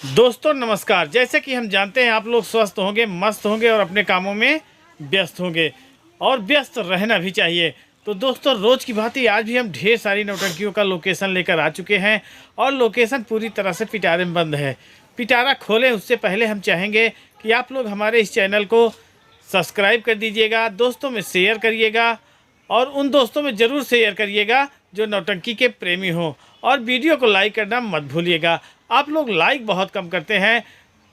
दोस्तों नमस्कार। जैसे कि हम जानते हैं आप लोग स्वस्थ होंगे, मस्त होंगे और अपने कामों में व्यस्त होंगे और व्यस्त रहना भी चाहिए। तो दोस्तों रोज़ की भांति आज भी हम ढेर सारी नौटंकियों का लोकेशन लेकर आ चुके हैं और लोकेशन पूरी तरह से पिटारे में बंद है। पिटारा खोलें उससे पहले हम चाहेंगे कि आप लोग हमारे इस चैनल को सब्सक्राइब कर दीजिएगा, दोस्तों में शेयर करिएगा और उन दोस्तों में ज़रूर शेयर करिएगा जो नौटंकी के प्रेमी हों, और वीडियो को लाइक करना मत भूलिएगा। आप लोग लाइक बहुत कम करते हैं,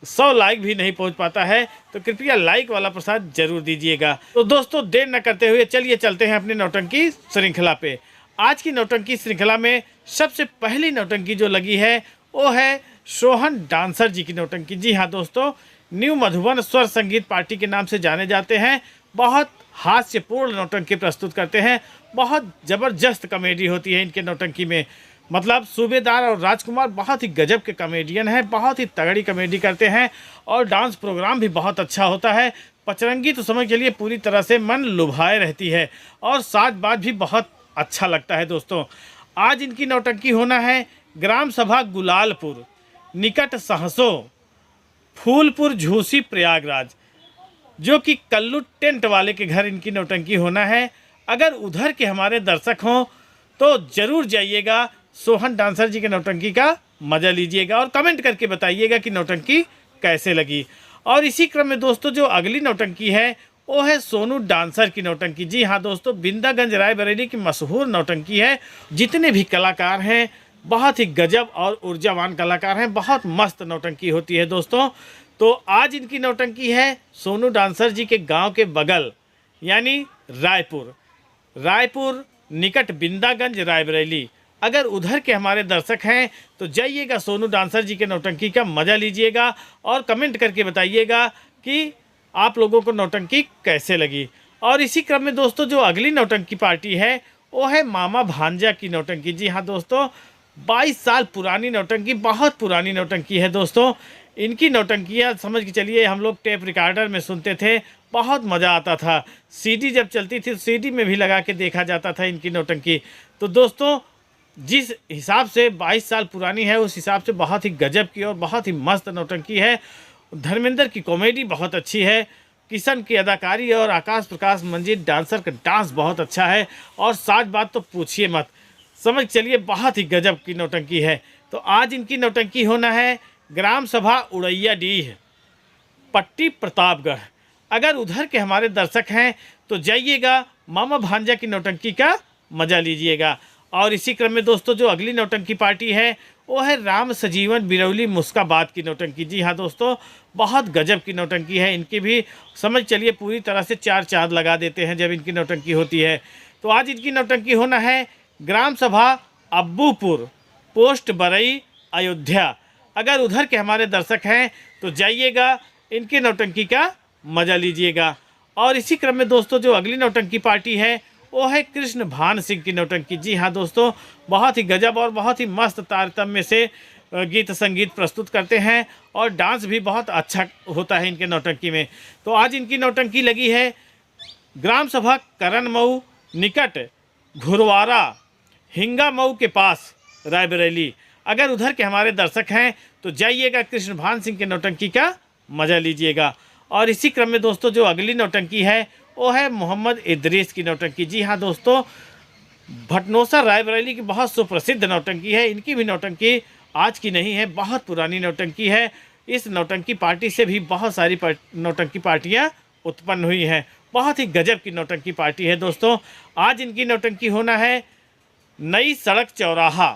100 लाइक भी नहीं पहुंच पाता है, तो कृपया लाइक वाला प्रसाद जरूर दीजिएगा। तो दोस्तों देर न करते हुए चलिए चलते हैं अपनी नौटंकी श्रृंखला पे। आज की नौटंकी श्रृंखला में सबसे पहली नौटंकी जो लगी है वो है सोहन डांसर जी की नौटंकी। जी हाँ दोस्तों, न्यू मधुबन स्वर संगीत पार्टी के नाम से जाने जाते हैं। बहुत हास्यपूर्ण नौटंकी प्रस्तुत करते हैं, बहुत ज़बरदस्त कॉमेडी होती है इनके नौटंकी में। मतलब सूबेदार और राजकुमार बहुत ही गजब के कॉमेडियन हैं, बहुत ही तगड़ी कॉमेडी करते हैं और डांस प्रोग्राम भी बहुत अच्छा होता है। पचरंगी तो समझ के लिए पूरी तरह से मन लुभाए रहती है और साज बाज भी बहुत अच्छा लगता है। दोस्तों आज इनकी नौटंकी होना है ग्राम सभा गुलालपुर निकट सहसो फूलपुर झूसी प्रयागराज, जो कि कल्लू टेंट वाले के घर इनकी नौटंकी होना है। अगर उधर के हमारे दर्शक हों तो ज़रूर जाइएगा, सोहन डांसर जी के नौटंकी का मज़ा लीजिएगा और कमेंट करके बताइएगा कि नौटंकी कैसे लगी। और इसी क्रम में दोस्तों जो अगली नौटंकी है वो है सोनू डांसर की नौटंकी। जी हाँ दोस्तों, बिंदागंज रायबरेली की मशहूर नौटंकी है। जितने भी कलाकार हैं बहुत ही गजब और ऊर्जावान कलाकार हैं, बहुत मस्त नौटंकी होती है दोस्तों। तो आज इनकी नौटंकी है सोनू डांसर जी के गांव के बगल, यानी रायपुर निकट बिंदागंज रायबरेली। अगर उधर के हमारे दर्शक हैं तो जाइएगा, सोनू डांसर जी के नौटंकी का मज़ा लीजिएगा और कमेंट करके बताइएगा कि आप लोगों को नौटंकी कैसे लगी। और इसी क्रम में दोस्तों जो अगली नौटंकी पार्टी है वो है मामा भांजा की नौटंकी। जी हाँ दोस्तों, 22 साल पुरानी नौटंकी, बहुत पुरानी नौटंकी है दोस्तों। इनकी नौटंकियाँ समझ के चलिए हम लोग टेप रिकॉर्डर में सुनते थे, बहुत मज़ा आता था। सीडी जब चलती थी सीडी में भी लगा के देखा जाता था इनकी नौटंकी। तो दोस्तों जिस हिसाब से 22 साल पुरानी है उस हिसाब से बहुत ही गजब की और बहुत ही मस्त नौटंकी है। धर्मेंद्र की कॉमेडी बहुत अच्छी है, किशन की अदाकारी और आकाश प्रकाश मंजीत डांसर का डांस बहुत अच्छा है और साज बात तो पूछिए मत, समझ चलिए बहुत ही गजब की नौटंकी है। तो आज इनकी नौटंकी होना है ग्राम सभा उड़ैया डीह पट्टी प्रतापगढ़। अगर उधर के हमारे दर्शक हैं तो जाइएगा, मामा भांजा की नौटंकी का मज़ा लीजिएगा। और इसी क्रम में दोस्तों जो अगली नौटंकी पार्टी है वो है राम सजीवन बिरौली मुस्काबाद की नौटंकी। जी हाँ दोस्तों, बहुत गजब की नौटंकी है इनकी भी, समझ चलिए पूरी तरह से 4 चांद लगा देते हैं जब इनकी नौटंकी होती है। तो आज इनकी नौटंकी होना है ग्राम सभा अब्बूपुर पोस्ट बरई अयोध्या। अगर उधर के हमारे दर्शक हैं तो जाइएगा, इनके नौटंकी का मज़ा लीजिएगा। और इसी क्रम में दोस्तों जो अगली नौटंकी पार्टी है वो है कृष्ण भान सिंह की नौटंकी। जी हाँ दोस्तों, बहुत ही गजब और बहुत ही मस्त तारतम्य से गीत संगीत प्रस्तुत करते हैं और डांस भी बहुत अच्छा होता है इनके नौटंकी में। तो आज इनकी नौटंकी लगी है ग्राम सभा करण मऊ निकट घुरवारा हिंगा मऊ के पास रायबरेली। अगर उधर के हमारे दर्शक हैं तो जाइएगा, कृष्ण भान सिंह के नौटंकी का मज़ा लीजिएगा। और इसी क्रम में दोस्तों जो अगली नौटंकी है वो है मोहम्मद इदरीस की नौटंकी। जी हाँ दोस्तों, भटनोसा रायबरेली की बहुत सुप्रसिद्ध नौटंकी है। इनकी भी नौटंकी आज की नहीं है, बहुत पुरानी नौटंकी है। इस नौटंकी पार्टी से भी बहुत सारी नौटंकी पार्टियाँ उत्पन्न हुई हैं, बहुत ही गजब की नौटंकी पार्टी है दोस्तों। आज इनकी नौटंकी होना है नई सड़क चौराहा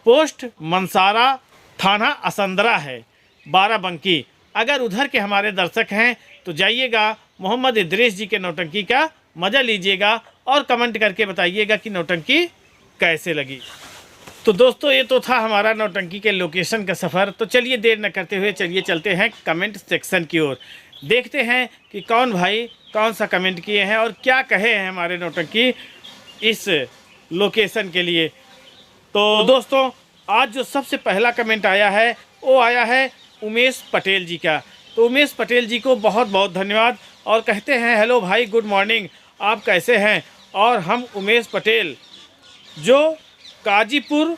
पोस्ट मनसारा थाना असंदरा है बाराबंकी। अगर उधर के हमारे दर्शक हैं तो जाइएगा, मोहम्मद इदरीस जी के नौटंकी का मज़ा लीजिएगा और कमेंट करके बताइएगा कि नौटंकी कैसे लगी। तो दोस्तों ये तो था हमारा नौटंकी के लोकेशन का सफ़र। तो चलिए देर न करते हुए चलिए चलते हैं कमेंट सेक्शन की ओर, देखते हैं कि कौन भाई कौन सा कमेंट किए हैं और क्या कहे हैं हमारे नौटंकी इस लोकेशन के लिए। तो दोस्तों आज जो सबसे पहला कमेंट आया है वो आया है उमेश पटेल जी का। तो उमेश पटेल जी को बहुत बहुत धन्यवाद और कहते हैं हेलो भाई, गुड मॉर्निंग, आप कैसे हैं। और हम उमेश पटेल जो काजीपुर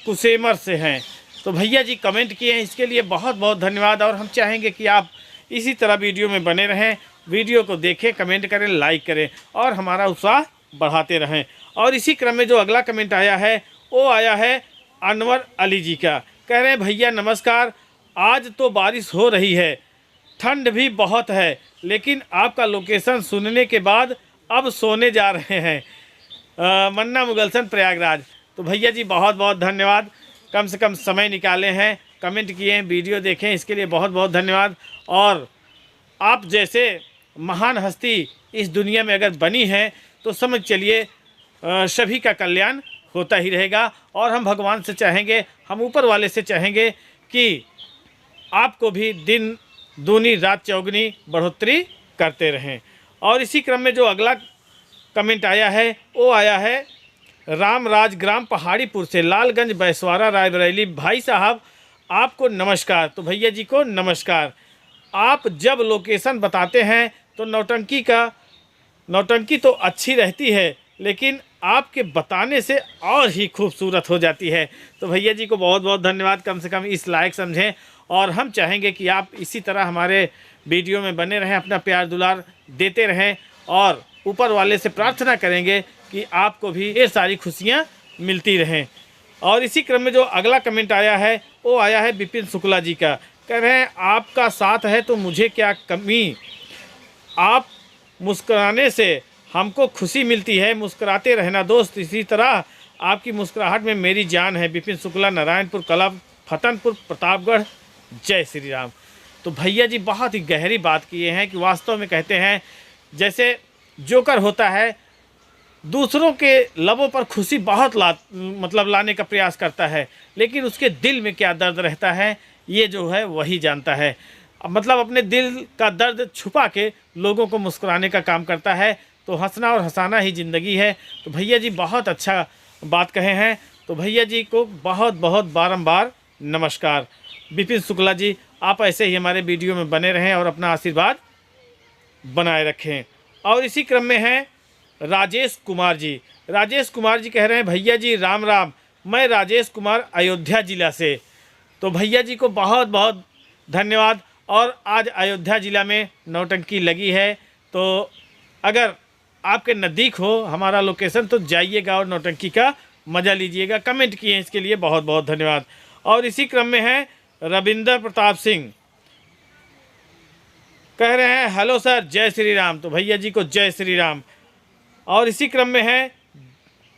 कुसेमर से हैं, तो भैया जी कमेंट किए हैं, इसके लिए बहुत बहुत धन्यवाद। और हम चाहेंगे कि आप इसी तरह वीडियो में बने रहें, वीडियो को देखें, कमेंट करें, लाइक करें और हमारा उत्साह बढ़ाते रहें। और इसी क्रम में जो अगला कमेंट आया है वो आया है अनवर अली जी का। कह रहे हैं भैया नमस्कार, आज तो बारिश हो रही है, ठंड भी बहुत है, लेकिन आपका लोकेशन सुनने के बाद अब सोने जा रहे हैं। मन्ना मुगलसन प्रयागराज। तो भैया जी बहुत बहुत धन्यवाद, कम से कम समय निकाले हैं, कमेंट किए हैं, वीडियो देखें, इसके लिए बहुत बहुत धन्यवाद। और आप जैसे महान हस्ती इस दुनिया में अगर बनी है तो समझ चलिए सभी का कल्याण होता ही रहेगा। और हम भगवान से चाहेंगे, हम ऊपर वाले से चाहेंगे कि आपको भी दिन दूनी रात चौगुनी बढ़ोतरी करते रहें। और इसी क्रम में जो अगला कमेंट आया है वो आया है रामराज ग्राम पहाड़ीपुर से, लालगंज बैसवारा रायबरेली। भाई साहब आपको नमस्कार। तो भैया जी को नमस्कार। आप जब लोकेशन बताते हैं तो नौटंकी तो अच्छी रहती है, लेकिन आपके बताने से और ही खूबसूरत हो जाती है। तो भैया जी को बहुत बहुत धन्यवाद, कम से कम इस लायक समझें। और हम चाहेंगे कि आप इसी तरह हमारे वीडियो में बने रहें, अपना प्यार दुलार देते रहें और ऊपर वाले से प्रार्थना करेंगे कि आपको भी ये सारी खुशियाँ मिलती रहें। और इसी क्रम में जो अगला कमेंट आया है वो आया है विपिन शुक्ला जी का। कह रहे हैं आपका साथ है तो मुझे क्या कमी, आप मुस्कुराने से हमको खुशी मिलती है, मुस्कुराते रहना दोस्त, इसी तरह आपकी मुस्कुराहट में मेरी जान है। विपिन शुक्ला, नारायणपुर कला, फतनपुर, प्रतापगढ़। जय श्री राम। तो भैया जी बहुत ही गहरी बात किए हैं कि वास्तव में कहते हैं जैसे जोकर होता है, दूसरों के लबों पर खुशी बहुत लाने का प्रयास करता है, लेकिन उसके दिल में क्या दर्द रहता है ये जो है वही जानता है। मतलब अपने दिल का दर्द छुपा के लोगों को मुस्कुराने का काम करता है। तो हंसना और हंसाना ही ज़िंदगी है। तो भैया जी बहुत अच्छा बात कहे हैं। तो भैया जी को बहुत बहुत बारंबार नमस्कार। विपिन शुक्ला जी आप ऐसे ही हमारे वीडियो में बने रहें और अपना आशीर्वाद बनाए रखें। और इसी क्रम में हैं राजेश कुमार जी। राजेश कुमार जी कह रहे हैं भैया जी राम राम, मैं राजेश कुमार अयोध्या ज़िला से। तो भैया जी को बहुत बहुत धन्यवाद। और आज अयोध्या ज़िला में नौटंकी लगी है, तो अगर आपके नज़दीक हो हमारा लोकेशन तो जाइएगा और नौटंकी का मज़ा लीजिएगा। कमेंट किए हैं, इसके लिए बहुत बहुत धन्यवाद। और इसी क्रम में है रविंदर प्रताप सिंह, कह रहे हैं हेलो सर, जय श्री राम। तो भैया जी को जय श्री राम। और इसी क्रम में है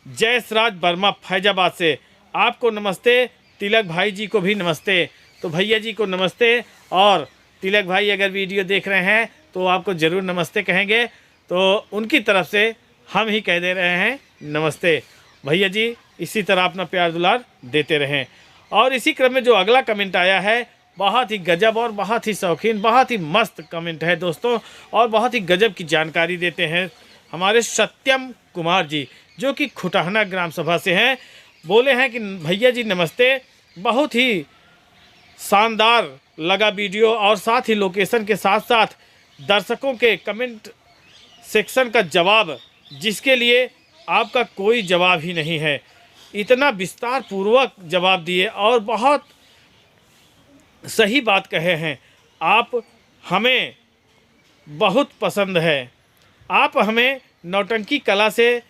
जयसराज वर्मा फैजाबाद से, आपको नमस्ते। तिलक भाई जी को भी नमस्ते। तो भैया जी को नमस्ते। और तिलक भाई अगर वीडियो देख रहे हैं तो आपको ज़रूर नमस्ते कहेंगे, तो उनकी तरफ से हम ही कह दे रहे हैं नमस्ते। भैया जी इसी तरह अपना प्यार दुलार देते रहें। और इसी क्रम में जो अगला कमेंट आया है बहुत ही गजब और बहुत ही शौकीन, बहुत ही मस्त कमेंट है दोस्तों, और बहुत ही गजब की जानकारी देते हैं हमारे सत्यम कुमार जी, जो कि खुटहना ग्राम सभा से हैं। बोले हैं कि भैया जी नमस्ते, बहुत ही शानदार लगा वीडियो, और साथ ही लोकेशन के साथ साथ दर्शकों के कमेंट सेक्शन का जवाब, जिसके लिए आपका कोई जवाब ही नहीं है। इतना विस्तार पूर्वक जवाब दिए और बहुत सही बात कहे हैं। आप हमें बहुत पसंद है। आप हमें नौटंकी कला से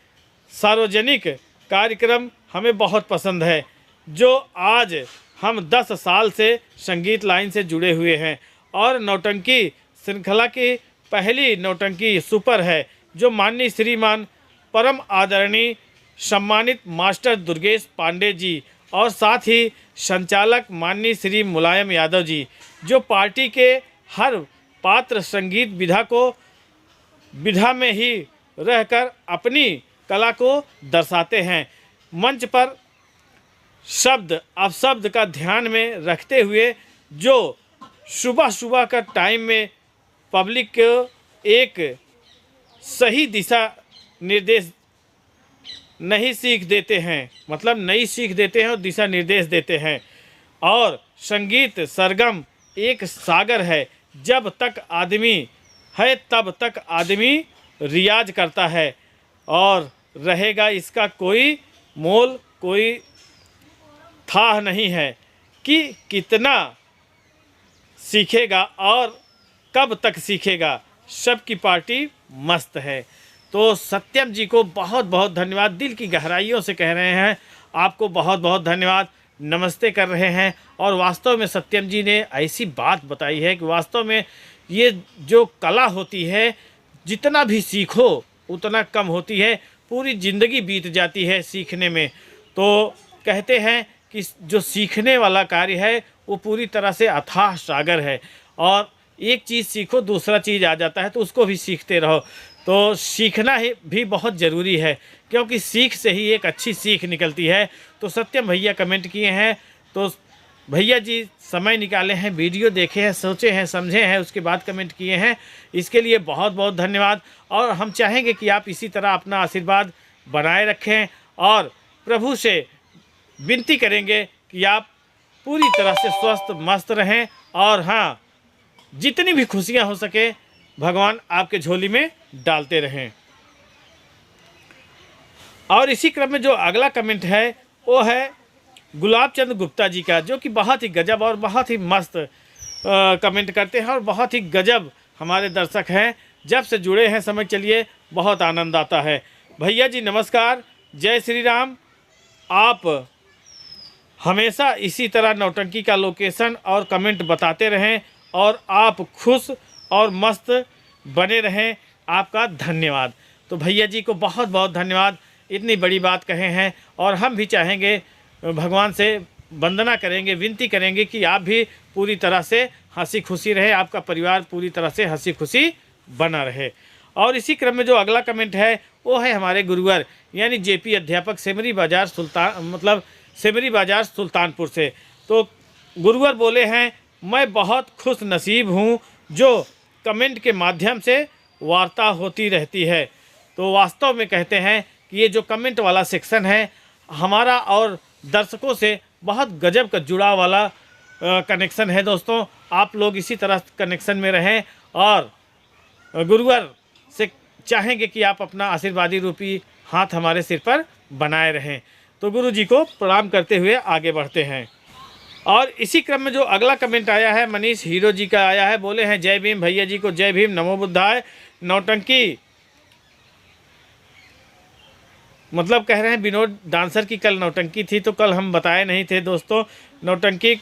सार्वजनिक कार्यक्रम हमें बहुत पसंद है, जो आज हम 10 साल से संगीत लाइन से जुड़े हुए हैं। और नौटंकी श्रृंखला की पहली नौटंकी सुपर है, जो माननीय श्रीमान परम आदरणीय सम्मानित मास्टर दुर्गेश पांडे जी और साथ ही संचालक माननीय श्री मुलायम यादव जी, जो पार्टी के हर पात्र संगीत विधा में ही रहकर अपनी कला को दर्शाते हैं। मंच पर शब्द अपशब्द का ध्यान में रखते हुए जो सुबह का टाइम में पब्लिक को एक सही दिशा निर्देश नहीं सीख देते हैं, मतलब नई सीख देते हैं और दिशा निर्देश देते हैं। और संगीत सरगम एक सागर है, जब तक आदमी है तब तक आदमी रियाज करता है, और रहेगा इसका कोई मोल, कोई थाह नहीं है कि कितना सीखेगा और कब तक सीखेगा, सबकी पार्टी मस्त है। तो सत्यम जी को बहुत बहुत धन्यवाद, दिल की गहराइयों से कह रहे हैं आपको बहुत बहुत धन्यवाद, नमस्ते कर रहे हैं। और वास्तव में सत्यम जी ने ऐसी बात बताई है कि वास्तव में ये जो कला होती है, जितना भी सीखो उतना कम होती है, पूरी ज़िंदगी बीत जाती है सीखने में। तो कहते हैं कि जो सीखने वाला कार्य है वो पूरी तरह से अथाह सागर है, और एक चीज़ सीखो दूसरा चीज़ आ जाता है, तो उसको भी सीखते रहो। तो सीखना ही भी बहुत ज़रूरी है, क्योंकि सीख से ही एक अच्छी सीख निकलती है। तो सत्यम भैया कमेंट किए हैं, तो भैया जी समय निकाले हैं, वीडियो देखे हैं, सोचे हैं, समझे हैं, उसके बाद कमेंट किए हैं, इसके लिए बहुत बहुत धन्यवाद। और हम चाहेंगे कि आप इसी तरह अपना आशीर्वाद बनाए रखें, और प्रभु से विनती करेंगे कि आप पूरी तरह से स्वस्थ मस्त रहें, और हाँ, जितनी भी खुशियां हो सके भगवान आपके झोली में डालते रहें। और इसी क्रम में जो अगला कमेंट है वो है गुलाब चंद गुप्ता जी का, जो कि बहुत ही गजब और बहुत ही मस्त कमेंट करते हैं, और बहुत ही गजब हमारे दर्शक हैं। जब से जुड़े हैं समझ चलिए बहुत आनंद आता है। भैया जी नमस्कार, जय श्री राम। आप हमेशा इसी तरह नौटंकी का लोकेशन और कमेंट बताते रहें, और आप खुश और मस्त बने रहें, आपका धन्यवाद। तो भैया जी को बहुत बहुत धन्यवाद, इतनी बड़ी बात कहे हैं। और हम भी चाहेंगे, भगवान से वंदना करेंगे, विनती करेंगे कि आप भी पूरी तरह से हंसी खुशी रहे, आपका परिवार पूरी तरह से हंसी खुशी बना रहे। और इसी क्रम में जो अगला कमेंट है वो है हमारे गुरुवर यानी जेपी अध्यापक सेमरी बाज़ार सेमरी बाज़ार सुल्तानपुर से। तो गुरुवर बोले हैं, मैं बहुत खुश नसीब हूँ जो कमेंट के माध्यम से वार्ता होती रहती है। तो वास्तव में कहते हैं कि ये जो कमेंट वाला सेक्शन है हमारा और दर्शकों से बहुत गजब का जुड़ा वाला कनेक्शन है। दोस्तों, आप लोग इसी तरह कनेक्शन में रहें, और गुरुवर से चाहेंगे कि आप अपना आशीर्वादी रूपी हाथ हमारे सिर पर बनाए रहें। तो गुरु जी को प्रणाम करते हुए आगे बढ़ते हैं। और इसी क्रम में जो अगला कमेंट आया है मनीष हीरो जी का आया है, बोले हैं जय भीम भैया जी को जय भीम, नमो बुद्धाय। नौटंकी मतलब कह रहे हैं विनोद डांसर की कल नौटंकी थी, तो कल हम बताए नहीं थे दोस्तों। नौटंकी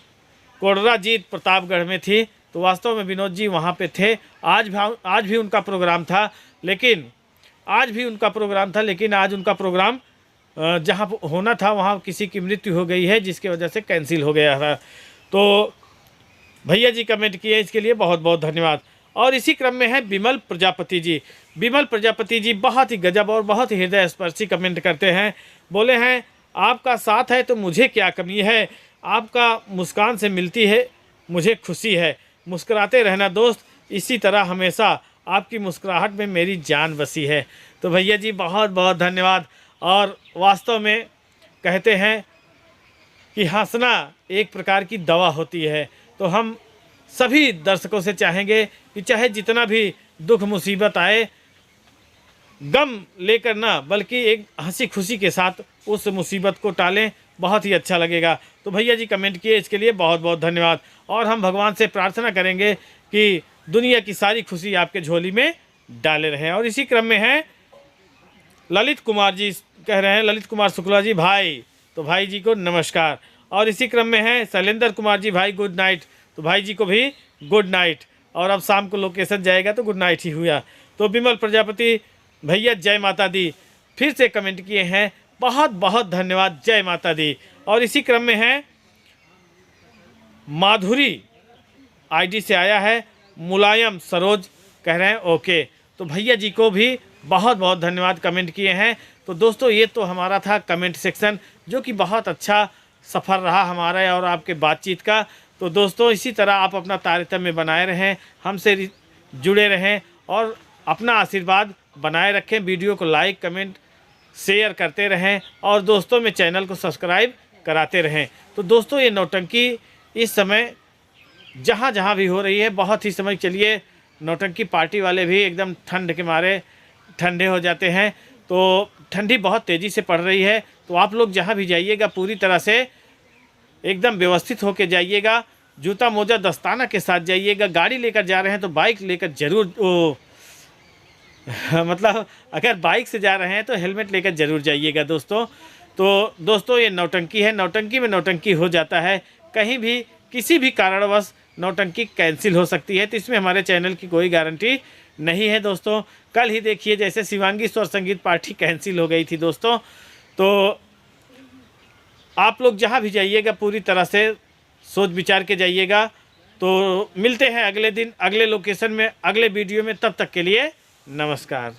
कोडरा जीत प्रतापगढ़ में थी, तो वास्तव में विनोद जी वहाँ पे थे। आज भी उनका प्रोग्राम था, लेकिन आज उनका प्रोग्राम जहाँ होना था वहाँ किसी की मृत्यु हो गई है, जिसकी वजह से कैंसिल हो गया था। तो भैया जी कमेंट किए, इसके लिए बहुत बहुत धन्यवाद। और इसी क्रम में है विमल प्रजापति जी बहुत ही गजब और बहुत ही हृदय स्पर्शी कमेंट करते हैं। बोले हैं, आपका साथ है तो मुझे क्या कमी है, आपका मुस्कान से मिलती है मुझे खुशी है, मुस्कुराते रहना दोस्त, इसी तरह हमेशा आपकी मुस्कुराहट में मेरी जान बसी है। तो भैया जी बहुत बहुत धन्यवाद। और वास्तव में कहते हैं कि हंसना एक प्रकार की दवा होती है। तो हम सभी दर्शकों से चाहेंगे कि चाहे जितना भी दुख मुसीबत आए, गम लेकर ना बल्कि एक हंसी खुशी के साथ उस मुसीबत को टालें, बहुत ही अच्छा लगेगा। तो भैया जी कमेंट किए, इसके लिए बहुत बहुत धन्यवाद। और हम भगवान से प्रार्थना करेंगे कि दुनिया की सारी खुशी आपके झोली में डाले रहें। और इसी क्रम में है ललित कुमार जी कह रहे हैं, ललित कुमार शुक्ला जी भाई, तो भाई जी को नमस्कार। और इसी क्रम में है शैलेंद्र कुमार जी भाई गुड नाइट, तो भाई जी को भी गुड नाइट। और अब शाम को लोकेशन जाएगा तो गुड नाइट ही हुआ। तो विमल प्रजापति भैया जय माता दी फिर से कमेंट किए हैं, बहुत बहुत धन्यवाद, जय माता दी। और इसी क्रम में है माधुरी आईडी से आया है मुलायम सरोज, कह रहे हैं ओके। तो भैया जी को भी बहुत बहुत धन्यवाद, कमेंट किए हैं। तो दोस्तों, ये तो हमारा था कमेंट सेक्शन, जो कि बहुत अच्छा सफ़र रहा हमारा और आपके बातचीत का। तो दोस्तों, इसी तरह आप अपना तारतम्य बनाए रहें, हमसे जुड़े रहें और अपना आशीर्वाद बनाए रखें। वीडियो को लाइक कमेंट शेयर करते रहें, और दोस्तों में चैनल को सब्सक्राइब कराते रहें। तो दोस्तों, ये नौटंकी इस समय जहाँ जहाँ भी हो रही है, बहुत ही समझ चलिए नौटंकी पार्टी वाले भी एकदम ठंड के मारे ठंडे हो जाते हैं। तो ठंडी बहुत तेज़ी से पड़ रही है, तो आप लोग जहाँ भी जाइएगा पूरी तरह से एकदम व्यवस्थित होके जाइएगा, जूता मोजा दस्ताना के साथ जाइएगा। गाड़ी लेकर जा रहे हैं तो बाइक लेकर जरूर मतलब अगर बाइक से जा रहे हैं तो हेलमेट लेकर ज़रूर जाइएगा दोस्तों। तो दोस्तों ये नौटंकी है, नौटंकी में नौटंकी हो जाता है, कहीं भी किसी भी कारणवश नौटंकी कैंसिल हो सकती है, तो इसमें हमारे चैनल की कोई गारंटी नहीं है दोस्तों। कल ही देखिए जैसे शिवांगी स्वर संगीत पार्टी कैंसिल हो गई थी दोस्तों। तो आप लोग जहाँ भी जाइएगा पूरी तरह से सोच विचार के जाइएगा। तो मिलते हैं अगले दिन अगले लोकेशन में अगले वीडियो में, तब तक के लिए नमस्कार।